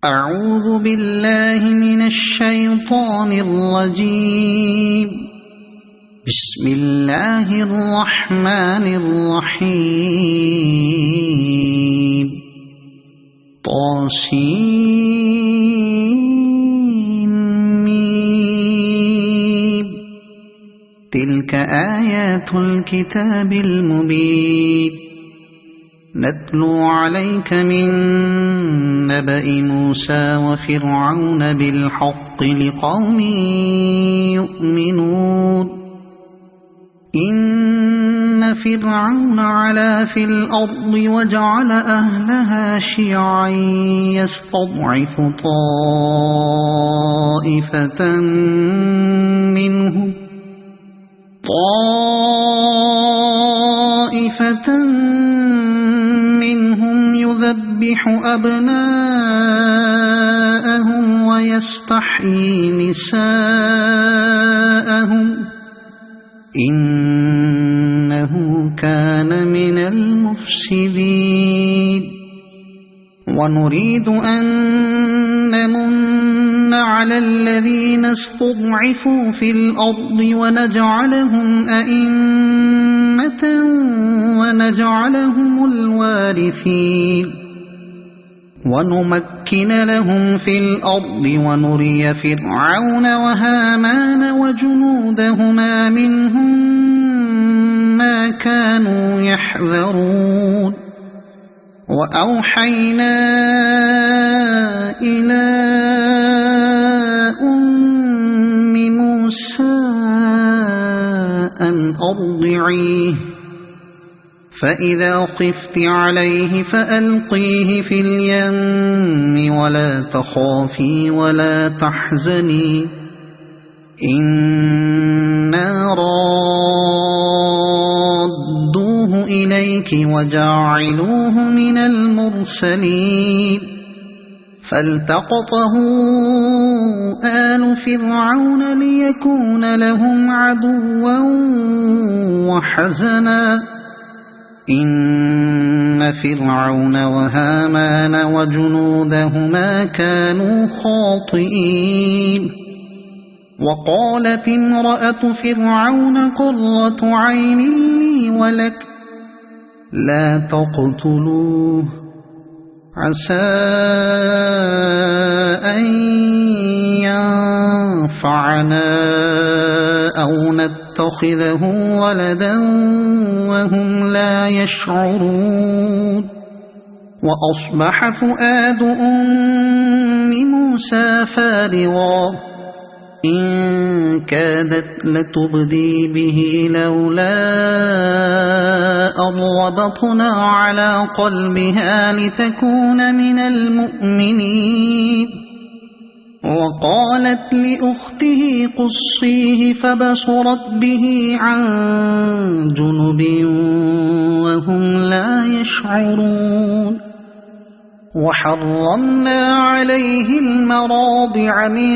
أعوذ بالله من الشيطان الرجيم. بسم الله الرحمن الرحيم. طاسيم. تلك آيات الكتاب المبين. نتلو عليك من نبأ موسى وفرعون بالحق لقوم يؤمنون. إن فرعون علا في الأرض وجعل أهلها شيعا يستضعف طائفة منهم يذبح أبناءهم ويستحيي نساءهم إنه كان من المفسدين. ونريد أن نمن على الذين استضعفوا في الأرض ونجعلهم أئمة ونجعلهم الوارثين. ونمكن لهم في الأرض ونري فرعون وهامان وجنودهما منهم ما كانوا يحذرون. وأوحينا إلى أم موسى أن أرضعيه فإذا خفت عليه فألقيه في اليم ولا تخافي ولا تحزني إنا رادوه إليك وجاعلوه من المرسلين. فالتقطه آل فرعون ليكون لهم عدوا وحزنا إن فرعون وهامان وجنودهما كانوا خاطئين. وقالت امرأة فرعون قرة عين لي ولك لا تقتلوه عسى أن ينفعنا أو نتخذه ولدا وهم لا يشعرون. وأصبح فؤاد أم موسى فارغا إن كادت لتبدي به لولا أن ربطنا على قلبها لتكون من المؤمنين. وقالت لأخته قصيه فبصرت به عن جنب وهم لا يشعرون. وحرمنا عليه المراضع من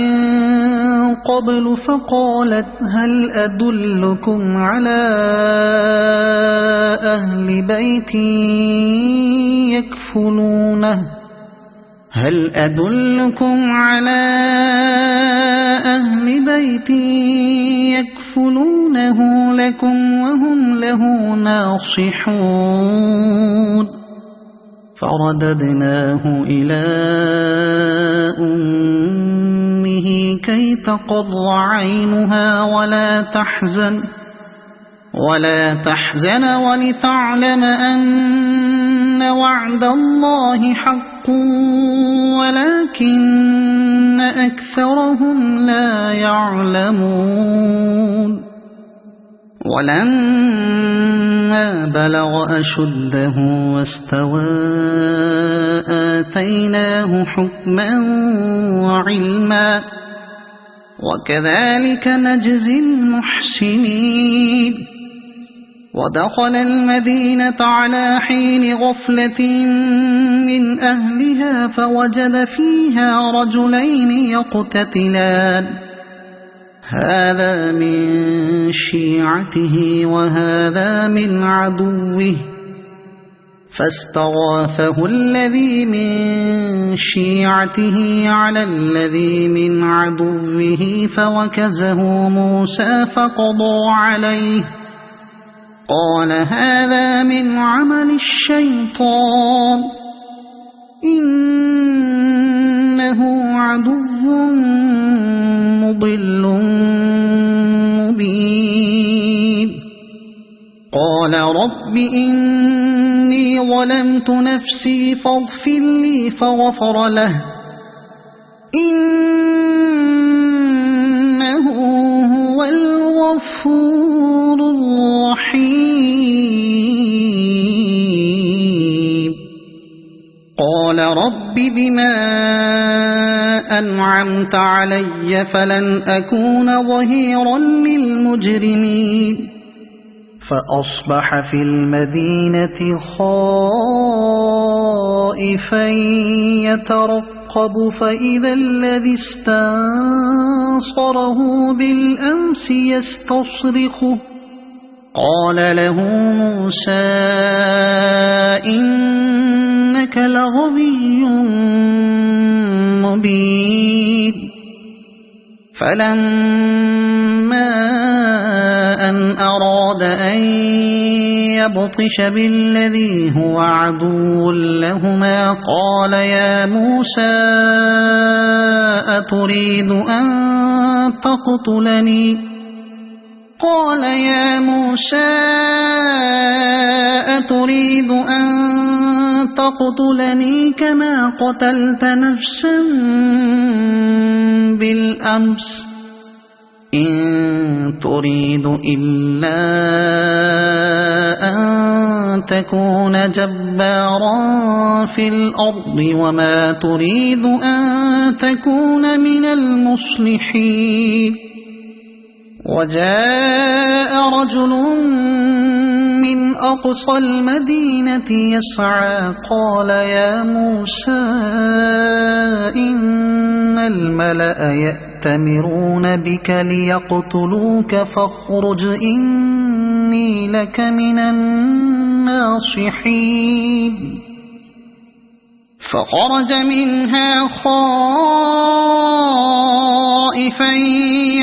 قبل فقالت هل أدلكم على أهل بيت يكفلونه لكم وهم له ناصحون. فرددناه إلى أمه كي تقر عينها ولا تحزن ولتعلم أن وعد الله حق ولكن أكثرهم لا يعلمون. ولما بلغ أشده واستوى آتيناه حكما وعلما وكذلك نجزي المحسنين. ودخل المدينة على حين غفلة من أهلها فوجد فيها رجلين يقتتلان هذا من شيعته وهذا من عدوه فاستغاثه الذي من شيعته على الذي من عدوه فوكزه موسى فقضى عليه قال هذا من عمل الشيطان إنه عدو مضل مبين قال رب إني ظلمت نفسي فاغفر لي فغفر له إنه هو الغفور الرحيم قال رب بما أنعمت علي فلن أكون ظهيرا للمجرمين فأصبح في المدينة خائفا يترقب فإذا الذي استنصره بالأمس يستصرخه قال له موسى إنك لغوي مبين فلما أن أراد أن يبطش بالذي هو عدو لهما قال يا موسى أتريد أن تقتلني قال يا موسى أتريد أن تقتلني كما قتلت نفسا بالأمس إن تريد إلا أن تكون جبارا في الأرض وما تريد أن تكون من المصلحين وجاء رجل من أقصى المدينة يسعى قال يا موسى إن الملأ يأتمرون بك ليقتلوك فاخرج إني لك من الناصحين فخرج منها خائفا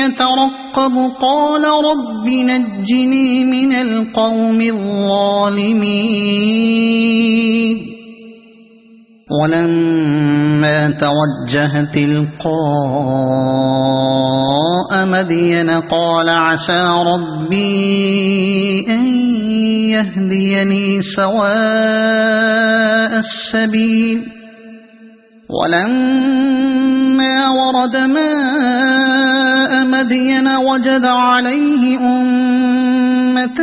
يترقب قال رب نجني من القوم الظالمين ولما توجه تلقاء مدين قال عسى ربي أن يهديني سواء السبيل ولما ورد ماء مدين وجد عليه أمة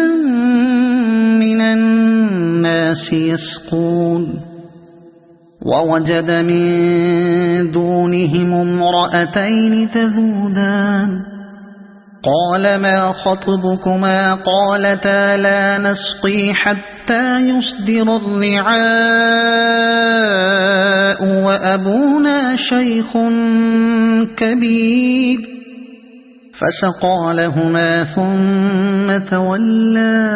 من الناس يسقون ووجد من دونهم امرأتين تذودان قال ما خطبكما قالتا لا نسقي حتى يصدر الرعاء وأبونا شيخ كبير فسقى لهما ثم تولى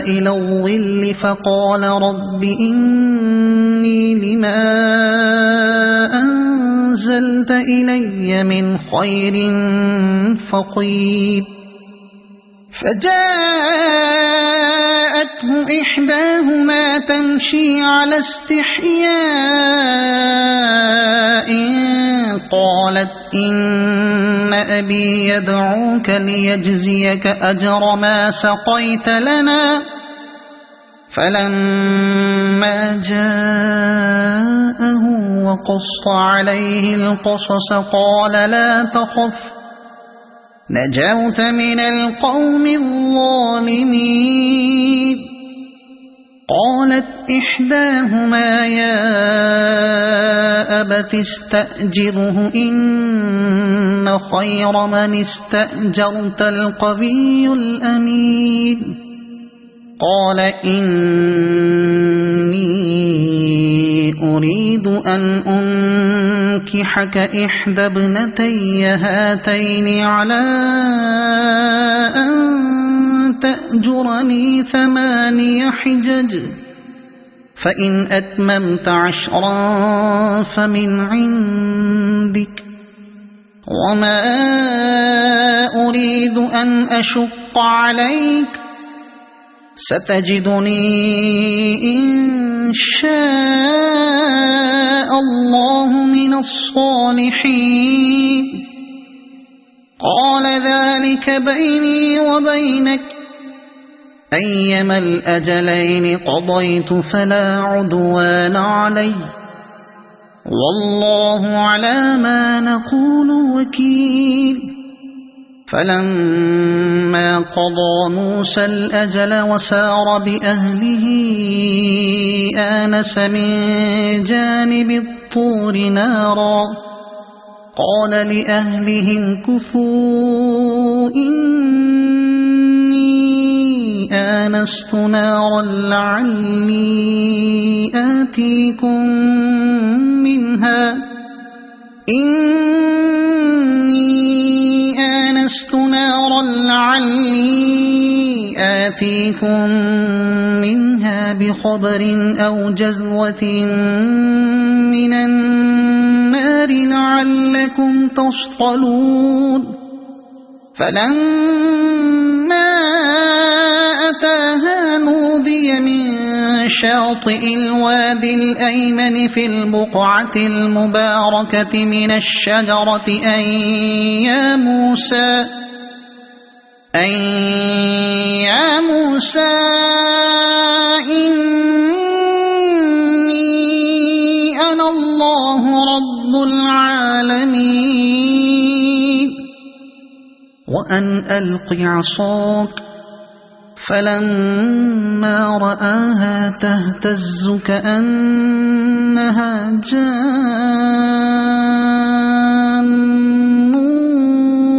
إلى الظل فقال رب إني لما أنزلت إلي من خير فقير فجاءته إحداهما تمشي على استحياء قالت إن أبي يدعوك ليجزيك أجر ما سقيت لنا فلما جاءه وقص عليه القصص قال لا تخف نجوت من القوم الظالمين قالت إحداهما يا أبت استأجره إن خير من استأجرت القوي الأمين قال إني أريد أن أنكحك إحدى ابنتي هاتين على أن تأجرني 8 حجج فإن أتممت 10 فمن عندك وما أريد أن أشق عليك ستجدني إن شاء الله من الصالحين قال ذلك بيني وبينك أيما الأجلين قضيت فلا عدوان علي والله على ما نقول وكيل فلما قضى موسى الأجل وسار بأهله آنس من جانب الطور نارا قال لأهلهم كثوا إني آنست نارا لعلي آتيكم منها بخبر أو جذوة من النار لعلكم تصطلون فلما أتاها نودي من شاطئ الوادي الأيمن في البقعة المباركة من الشجرة أن يا موسى إني أنا الله رب العالمين وأن ألق عصاك فلما رآها تهتز كأنها جان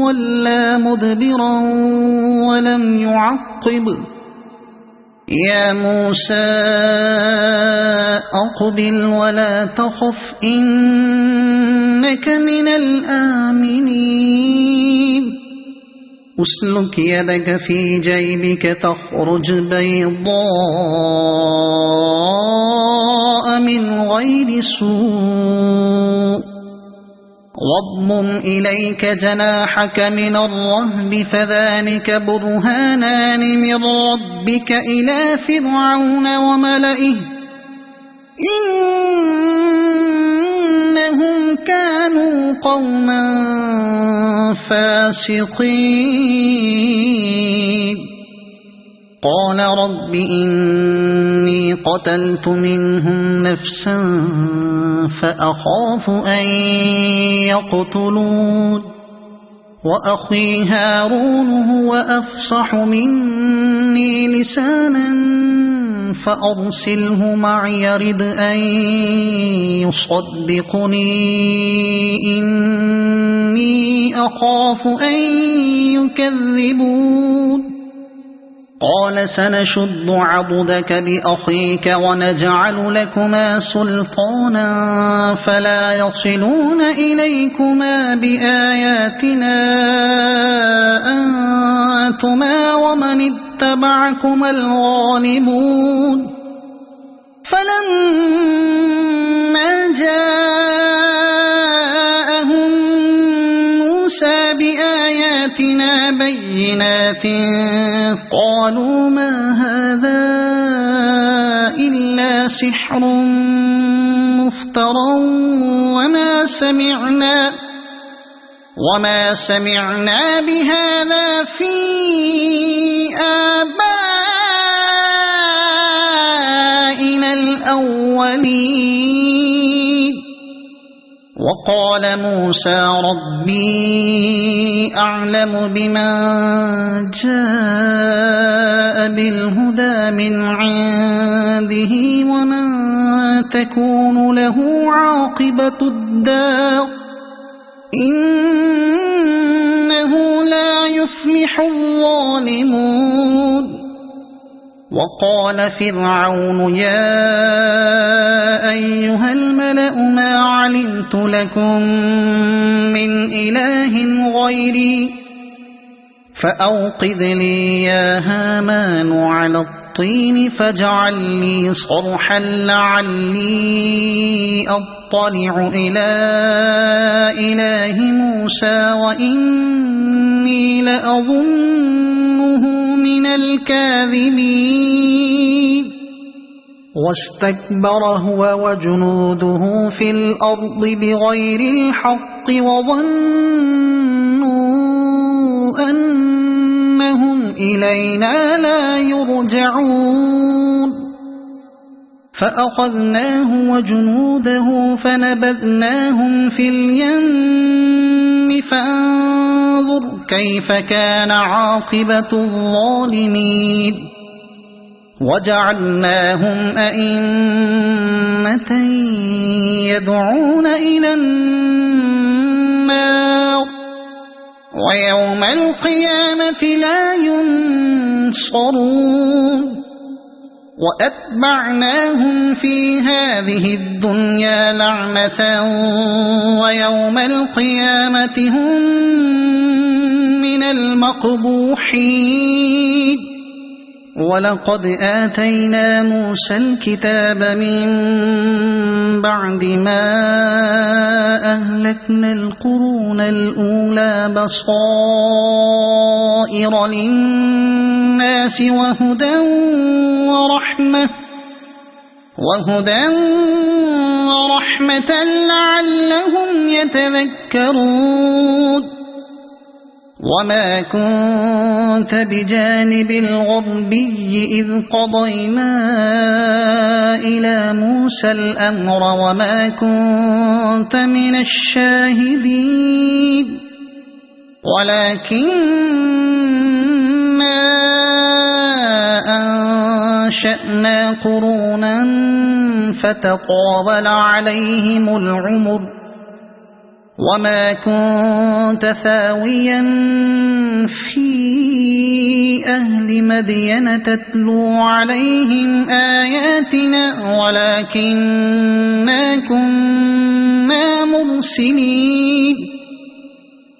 ولا مدبرا ولم يعقب يا موسى أقبل ولا تخف إنك من الآمنين أسلك يدك في جيبك تخرج بيضاء من غير سوء واضمم إليك جناحك من الرهب فذلك برهانان من ربك إلى فرعون وملئه إنهم كانوا قوما فاسقين قال رب إني قتلت منهم نفسا فأخاف أن يقتلون وأخي هارون هو أفصح مني لسانا فأرسله معي يرد أن يصدقني إني أخاف أن يكذبون قال سنشد عضدك بأخيك ونجعل لكما سلطانا فلا يصلون إليكما بآياتنا أنتما ومن اتبعكما الغالبون فلما جاءهم موسى بآياتنا بينات قالوا ما هذا إلا سحر مفترى وما سمعنا بهذا في آبائنا الأولين وقال موسى ربي أعلم بمن جاء بالهدى من عنده ومن تكون له عاقبة الدار إنه لا يفلح الظالمون وقال فرعون يا أيها الملأ ما علمت لكم من إله غيري فأوقذ لي يا هامان على الطين فاجعل لي صرحا لعلي أطلع إلى إله موسى وإني لأظنه من الكاذبين واستكبر هو وجنوده في الأرض بغير الحق وظنوا أنهم إلينا لا يرجعون فأخذناه وجنوده فنبذناهم في اليم فانظر كيف كان عاقبة الظالمين وجعلناهم أئمة يدعون إلى النار ويوم القيامة لا ينصرون وأتبعناهم في هذه الدنيا لعنة ويوم القيامة هم من المقبوحين ولقد آتينا موسى الكتاب من بعد ما أهلكنا القرون الأولى بصائر للناس وهدى ورحمة لعلهم يتذكرون وما كنت بجانب الغربي إذ قضينا إلى موسى الأمر وما كنت من الشاهدين ولكننا أنشأنا قرونا فتطاول عليهم العمر وما كنت ثاويا في أهل مدين تتلو عليهم آياتنا ولكننا كنا مرسلين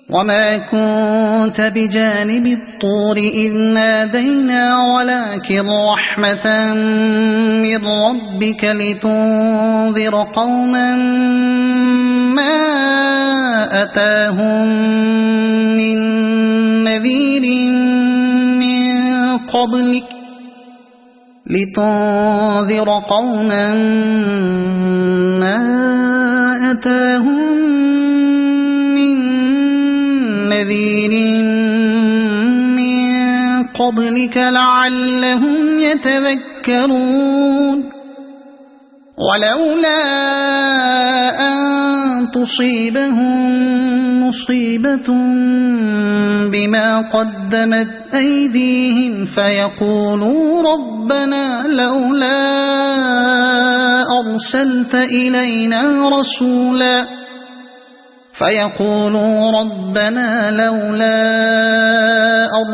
وما كنت بجانب الطور إذ نادينا ولكن رحمة من ربك لتنذر قوما ما أتاهم من نذير من قبلك ما أتاهم من نذير من قبلك لعلهم يتذكرون ولولا أن تصيبهم مصيبة بما قدمت أيديهم فيقولوا ربنا لولا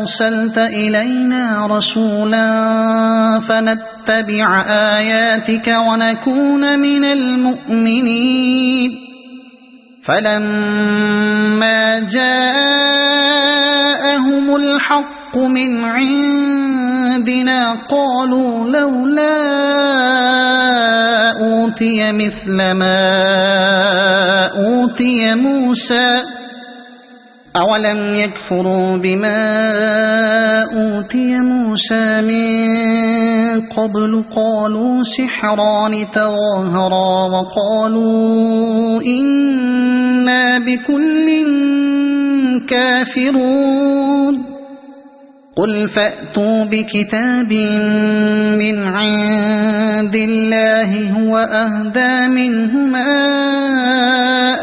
أرسلت إلينا رسولا فنتبع آياتك ونكون من المؤمنين فلما جاءهم الحق من عندنا قالوا لولا أوتي مثل ما أوتي موسى أولم يكفروا بما أوتي موسى من قبل قالوا سحران تظاهرا وقالوا إنا بكل كافرون قل فأتوا بكتاب من عند الله هو أهدى منهما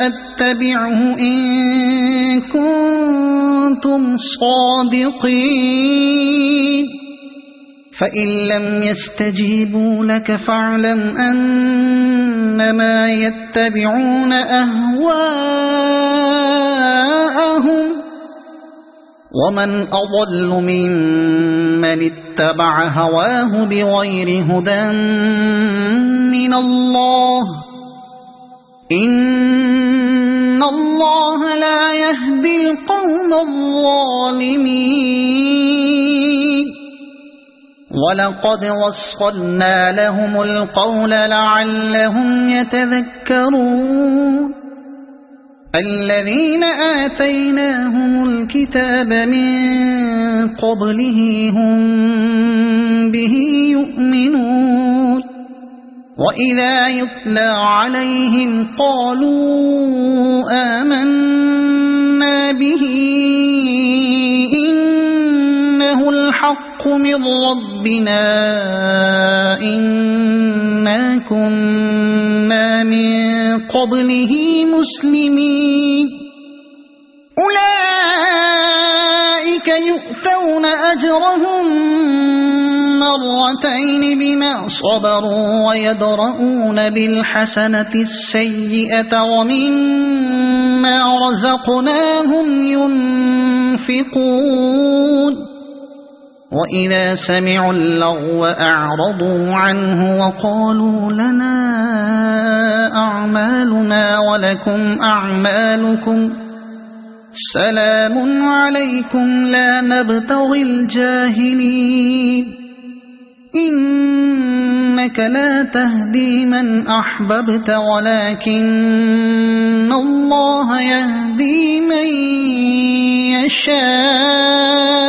أتبعه إن كنتم صادقين فإن لم يستجيبوا لك فاعلم أنما يتبعون أهواءهم ومن أضل ممن اتبع هواه بغير هدى من الله إن الله لا يهدي القوم الظالمين ولقد وصلنا لهم القول لعلهم يتذكرون الذين آتيناهم الكتاب من قبله هم به يؤمنون وإذا يتلى عليهم قالوا آمنا به إنه الحق من ربنا إنا كنا من قبله مسلمين أولئك يؤتون أجرهم مرتين بما صبروا ويدرؤون بالحسنة السيئة ومما رزقناهم ينفقون وإذا سمعوا اللغو أعرضوا عنه وقالوا لنا أعمالنا ولكم أعمالكم سلام عليكم لا نبتغي الجاهلين إنك لا تهدي من أحببت ولكن الله يهدي من يشاء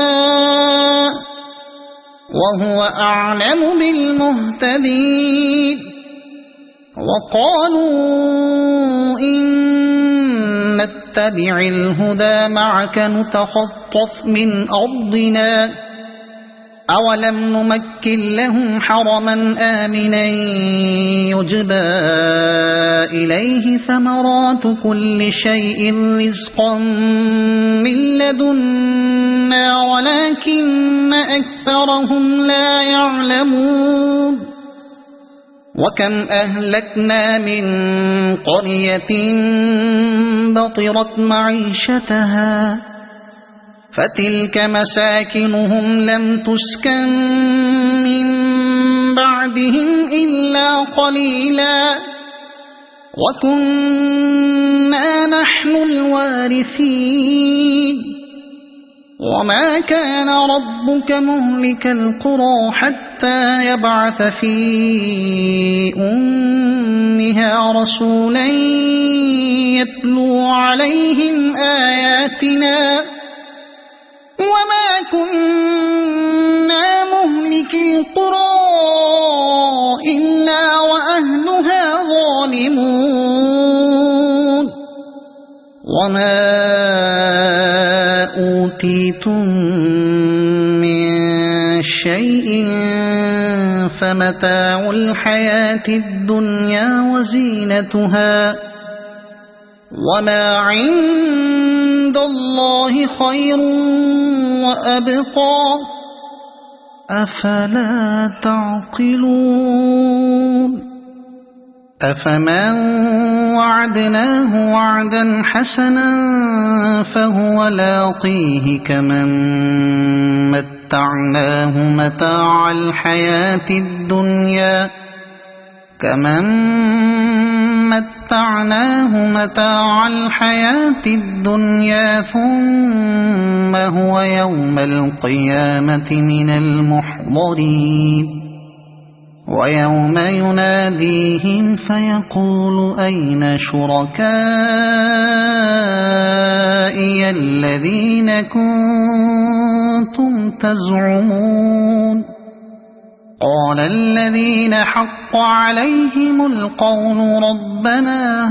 وهو أعلم بالمهتدين وقالوا إن نتبع الهدى معك نتخطف من أرضنا أولم نمكن لهم حرما آمنا يجبى إليه ثمرات كل شيء رزقا من لدنا ولكن أكثرهم لا يعلمون وكم أهلكنا من قرية بطرت معيشتها فتلك مساكنهم لم تسكن من بعدهم إلا قليلا وكنا نحن الوارثين وما كان ربك مهلك القرى حتى يبعث في أمها رسولا يتلو عليهم آياتنا وما كنا مهلك القرى إلا وأهلها ظالمون وما أوتيتم من شيء فمتاع الحياة الدنيا وزينتها وما عند الله خير وأبقى أفلا تعقلون أفمن وعدناه وعدا حسنا فهو لاقيه كمن متعناه متاع الحياة الدنيا ثم هو يوم القيامة من المحضرين ويوم يناديهم فيقول أين شركائي الذين كنتم تزعمون قال الذين حق عليهم القول ربنا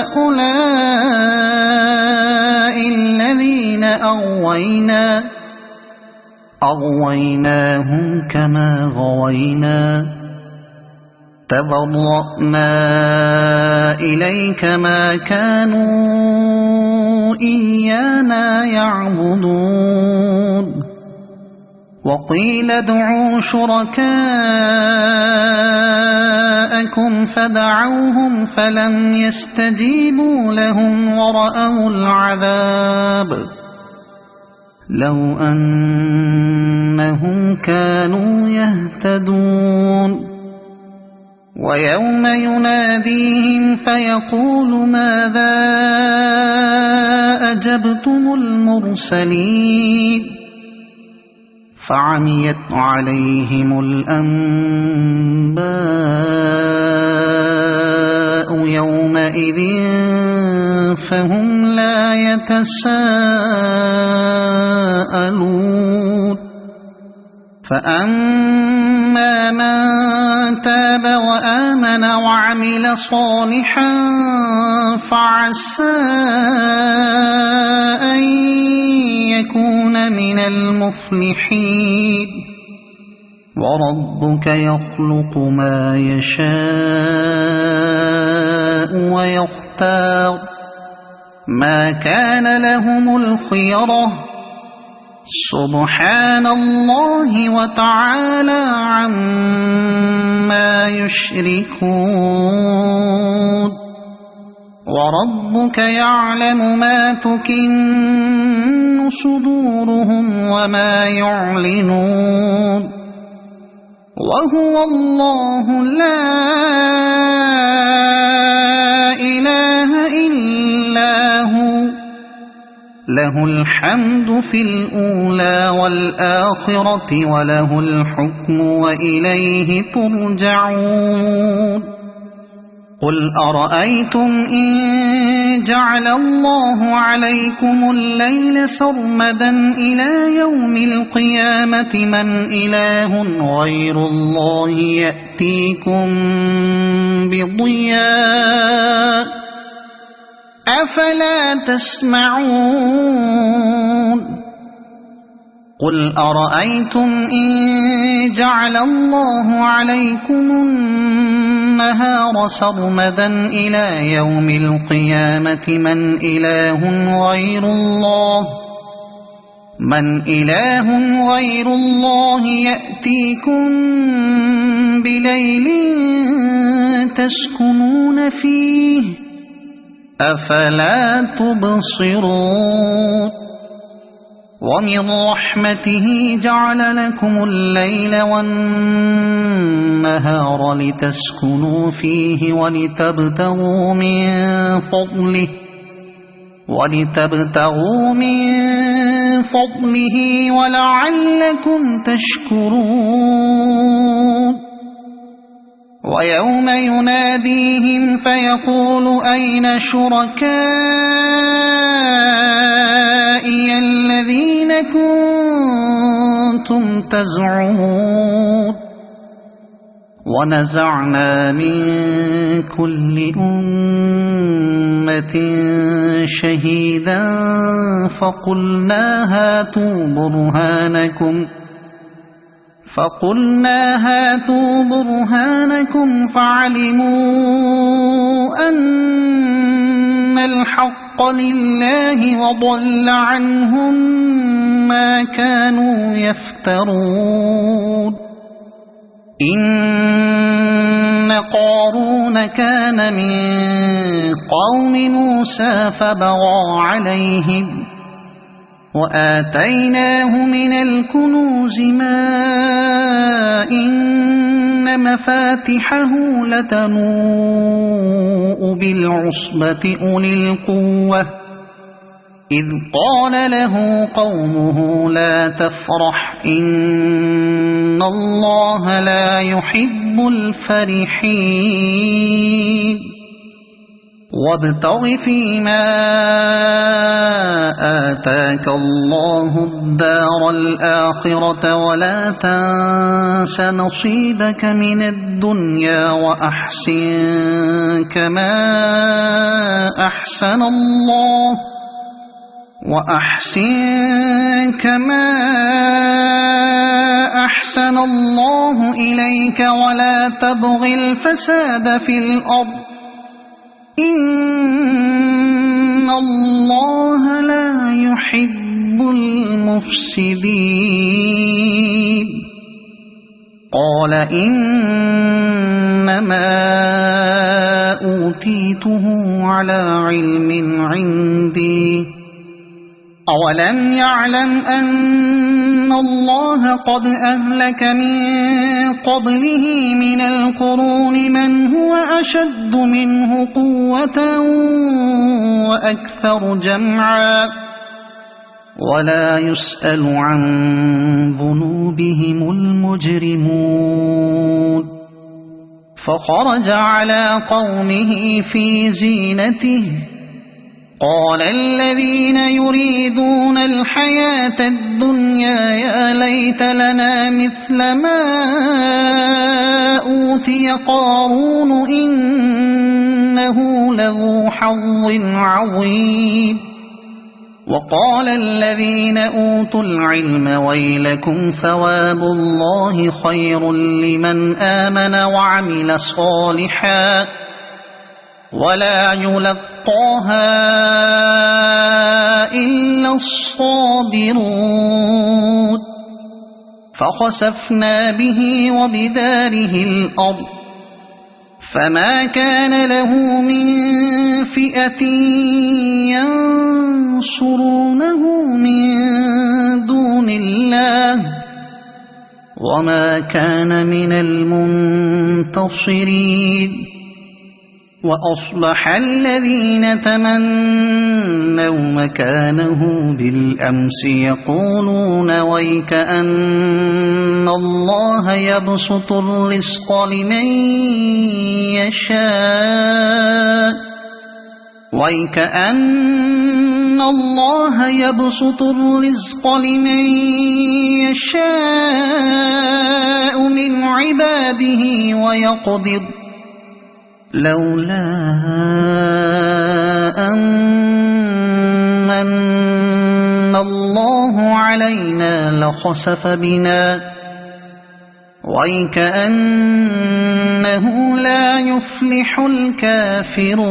هؤلاء الذين أغويناهم كما غوينا تبرأنا إليك ما كانوا إيانا يعبدون وقيل ادعوا شركاءكم فدعوهم فلم يستجيبوا لهم ورأوا العذاب لو أنهم كانوا يهتدون ويوم يناديهم فيقول ماذا أجبتم المرسلين فعميت عليهم الأنباء يومئذ فهم لا يتساءلون فأما من تاب وآمن وعمل صالحا فعسى أن يكون من المفلحين وربك يخلق ما يشاء ويختار ما كان لهم الخيرة سبحان الله وتعالى عما يشركون وربك يعلم ما تكن صدورهم وما يعلنون وهو الله لا إله إلا هو له الحمد في الأولى والآخرة وله الحكم وإليه ترجعون قل أرأيتم إن جعل الله عليكم الليل سرمدا إلى يوم القيامة من إله غير الله يأتيكم بضياء أفلا تسمعون قل أرأيتم إن جعل الله عليكم النهار سرمدا إلى يوم القيامة من إله غير الله يأتيكم بليل تسكنون فيه أفلا تبصرون ومن رحمته جعل لكم الليل والنهار لتسكنوا فيه ولتبتغوا من فضله ولعلكم تشكرون ويوم يناديهم فيقول أين شركائي الذين كنتم تزعمون ونزعنا من كل أمة شهيدا فقلنا هاتوا برهانكم فعلموا أن الحق لله وضل عنهم ما كانوا يفترون إن قارون كان من قوم موسى فبغى عليهم وآتيناه من الكنوز ما إن مفاتحه لتنوء بالعصبة أولي القوة إذ قال له قومه لا تفرح إن الله لا يحب الفرحين وابتغ فيما آتاك الله الدار الآخرة ولا تنس نصيبك من الدنيا وأحسن كما أحسن الله إليك ولا تبغ الفساد في الأرض إن الله لا يحب المفسدين قال إنما أوتيته على علم عندي أولم يعلم أن الله قد أهلك من قبله من القرون من هو أشد منه قوة وأكثر جمعا ولا يسأل عن ذنوبهم المجرمون فخرج على قومه في زينته قال الذين يريدون الحياة الدنيا يا ليت لنا مثل ما أوتي قارون إنه لذو حظ عظيم وقال الذين أوتوا العلم ويلكم ثواب الله خير لمن آمن وعمل صالحا ولا يلقاها إلا الصابرون فخسفنا به وبداره الأرض فما كان له من فئة ينصرونه من دون الله وما كان من المنتصرين وأصبح الذين تمنوا مكانه بالأمس يقولون ويك أن الله يبسط الرزق لمن يشاء ويكأن الله يبسط الرزق لمن يشاء من عباده ويقدر لولا أن من الله علينا لخسف بنا ويكأنه لا يفلح الكافرون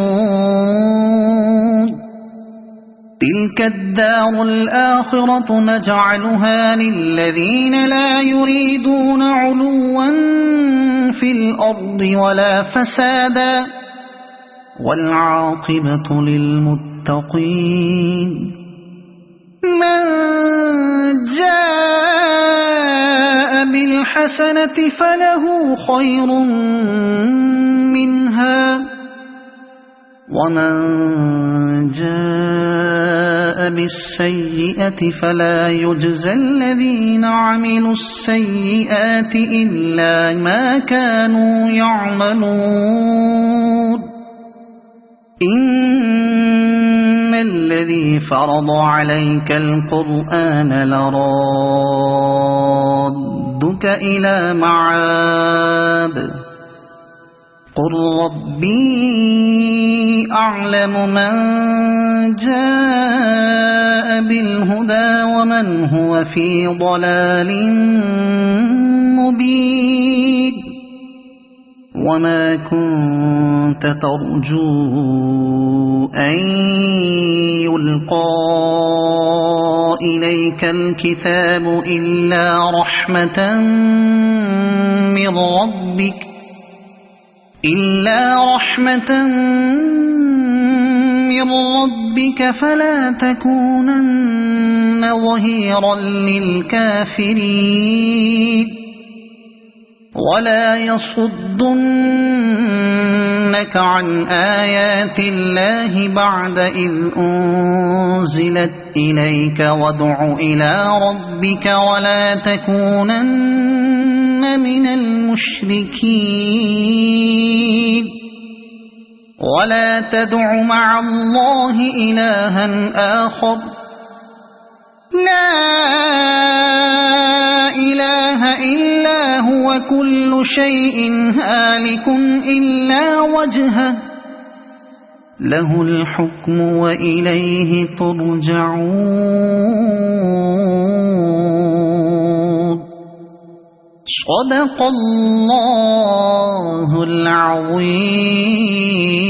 تلك الدار الآخرة نجعلها للذين لا يريدون علوا في الأرض ولا فسادا والعاقبة للمتقين من جاء بالحسنة فله خير منها ومن جاء بالسيئة فلا يجزى الذين عملوا السيئات إلا ما كانوا يعملون إن الذي فرض عليك القرآن لرادك إلى معاد قل ربي أعلم من جاء بالهدى ومن هو في ضلال مبين وما كنت ترجو أن يلقى إليك الكتاب إلا رحمة من ربك فلا تكونن ظهيرا للكافرين ولا يصدنك عن آيات الله بعد إذ أنزلت إليك وادع إلى ربك ولا تكونن من المشركين ولا تدع مع الله إلها آخر لا إله إلا هو كل شيء هالك إلا وجهه له الحكم وإليه ترجعون صدق الله العظيم.